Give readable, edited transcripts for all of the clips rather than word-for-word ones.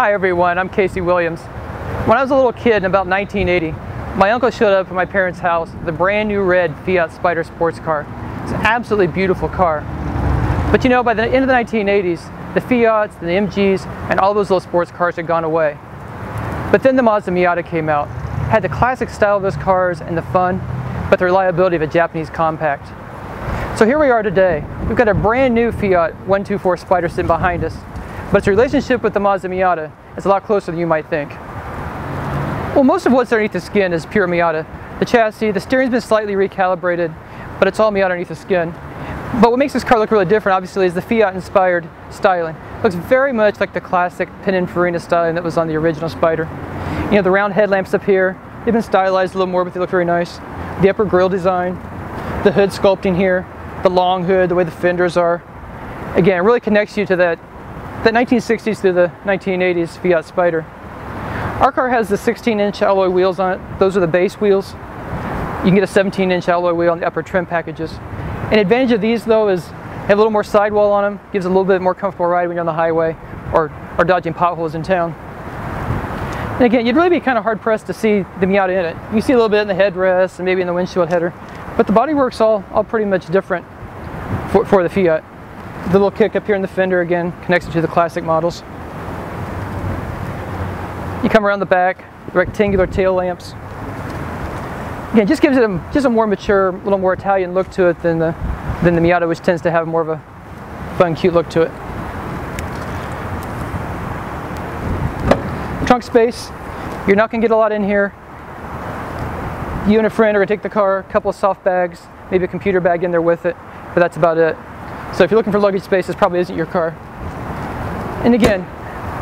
Hi everyone, I'm Casey Williams. When I was a little kid in about 1980, my uncle showed up at my parents' house with a brand new red Fiat Spider sports car. It's an absolutely beautiful car. But you know, by the end of the 1980s, the Fiats, the MGs, and all those little sports cars had gone away. But then the Mazda Miata came out. Had the classic style of those cars and the fun, but the reliability of a Japanese compact. So here we are today. We've got a brand new Fiat 124 Spider sitting behind us. But its relationship with the Mazda Miata is a lot closer than you might think. Well, most of what's underneath the skin is pure Miata. The chassis, the steering's been slightly recalibrated, but it's all Miata underneath the skin. But what makes this car look really different, obviously, is the Fiat-inspired styling. It looks very much like the classic Pininfarina styling that was on the original Spider. You know, the round headlamps up here, they've been stylized a little more, but they look very nice. The upper grille design, the hood sculpting here, the long hood, the way the fenders are. Again, it really connects you to that 1960s through the 1980s Fiat Spider. Our car has the 16-inch alloy wheels on it. Those are the base wheels. You can get a 17-inch alloy wheel on the upper trim packages. An advantage of these, though, is they have a little more sidewall on them. Gives a little bit more comfortable ride when you're on the highway or dodging potholes in town. And again, you'd really be kind of hard-pressed to see the Miata in it. You see a little bit in the headrest and maybe in the windshield header, but the bodywork's all pretty much different for the Fiat. The little kick up here in the fender, again, connects it to the classic models. You come around the back, rectangular tail lamps. Again, just gives it just a more mature, a little more Italian look to it than the Miata, which tends to have more of a fun, cute look to it. Trunk space, you're not going to get a lot in here. You and a friend are going to take the car, a couple of soft bags, maybe a computer bag in there with it, but that's about it. So if you're looking for luggage space, this probably isn't your car. And again,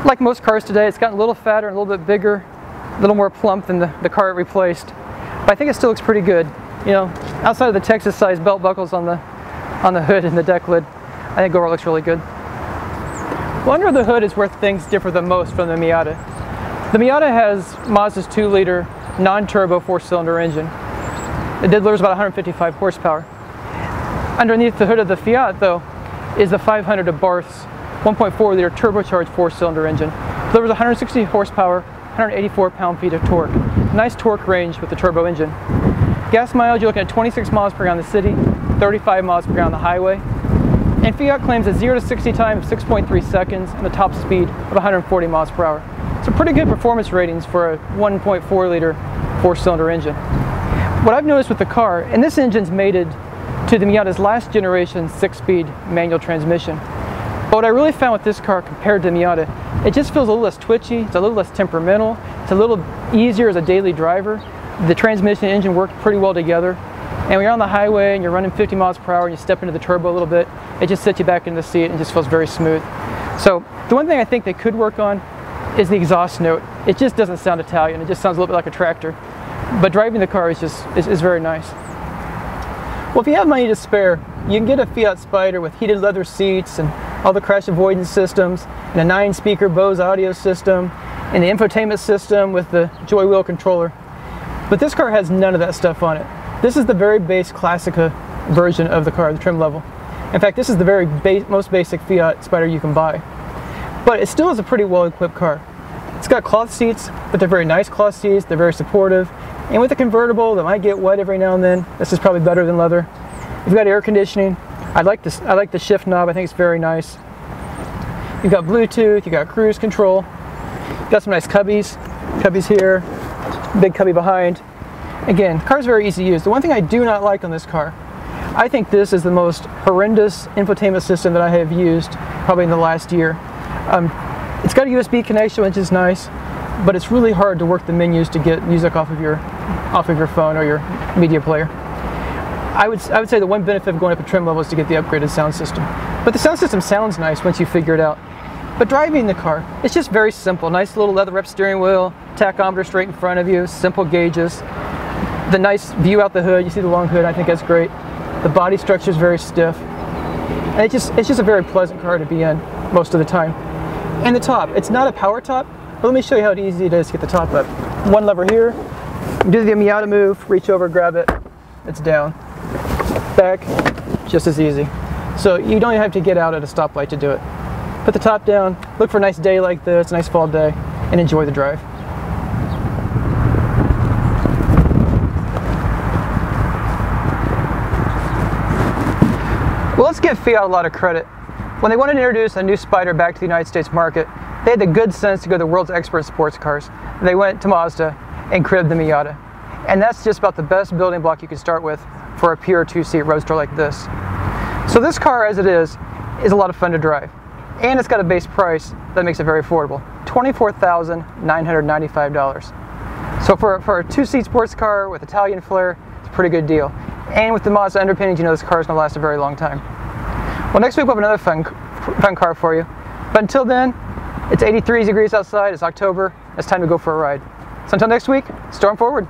like most cars today, it's gotten a little fatter and a little bit bigger, a little more plump than the car it replaced. But I think it still looks pretty good. You know, outside of the Texas-sized belt buckles on the hood and the deck lid, I think overall it looks really good. Well, under the hood is where things differ the most from the Miata. The Miata has Mazda's 2-liter non-turbo 4-cylinder engine. It delivers about 155 horsepower. Underneath the hood of the Fiat, though, is the 500 of Barth's 1.4-liter turbocharged 4-cylinder engine. It delivers 160 horsepower, 184 pound-feet of torque. Nice torque range with the turbo engine. Gas mileage, you're looking at 26 miles per gallon in the city, 35 miles per gallon on the highway. And Fiat claims a 0 to 60 time of 6.3 seconds and a top speed of 140 miles per hour. So pretty good performance ratings for a 1.4-liter 4-cylinder engine. What I've noticed with the car, and this engine's mated to the Miata's last generation 6-speed manual transmission. But what I really found with this car compared to the Miata, it just feels a little less twitchy, it's a little less temperamental, it's a little easier as a daily driver. The transmission and engine work pretty well together. And when you're on the highway and you're running 50 miles per hour and you step into the turbo a little bit, it just sets you back in the seat and just feels very smooth. So the one thing I think they could work on is the exhaust note. It just doesn't sound Italian, it just sounds a little bit like a tractor. But driving the car is very nice. Well, if you have money to spare, you can get a Fiat Spider with heated leather seats and all the crash avoidance systems, and a 9-speaker Bose audio system, and the infotainment system with the Joy Wheel controller. But this car has none of that stuff on it. This is the very base Classica version of the car, the trim level. In fact, this is the very most basic Fiat Spider you can buy. But it still is a pretty well-equipped car. It's got cloth seats, but they're very nice cloth seats, they're very supportive. And with a convertible that might get wet every now and then, this is probably better than leather. You've got air conditioning. I like the shift knob, I think it's very nice. You've got Bluetooth, you've got cruise control. You've got some nice cubbies here, big cubby behind. Again, the car's very easy to use. The one thing I do not like on this car, I think this is the most horrendous infotainment system that I have used probably in the last year. It's got a USB connection, which is nice, but it's really hard to work the menus to get music off of your phone or your media player. I would say the one benefit of going up a trim level is to get the upgraded sound system. But the sound system sounds nice once you figure it out. But driving the car, it's just very simple. Nice little leather-wrapped steering wheel, tachometer straight in front of you, simple gauges. The nice view out the hood, you see the long hood, I think that's great. The body structure is very stiff. And it's just a very pleasant car to be in most of the time. And the top, it's not a power top, but let me show you how easy it is to get the top up. One lever here, do the Miata move, reach over, grab it, it's down. Back, just as easy. So you don't have to get out at a stoplight to do it. put the top down, look for a nice day like this, a nice fall day, and enjoy the drive. Well, let's give Fiat a lot of credit. When they wanted to introduce a new Spider back to the United States market, they had the good sense to go to the world's expert in sports cars. They went to Mazda and cribbed the Miata. And that's just about the best building block you can start with for a pure two-seat roadster like this. So this car, as it is a lot of fun to drive. And it's got a base price that makes it very affordable, $24,995. So for a two-seat sports car with Italian flair, it's a pretty good deal. And with the Mazda underpinnings, you know this car is going to last a very long time. Well, next week we'll have another fun car for you. But until then, it's 83 degrees outside, it's October, it's time to go for a ride. So until next week, storm forward.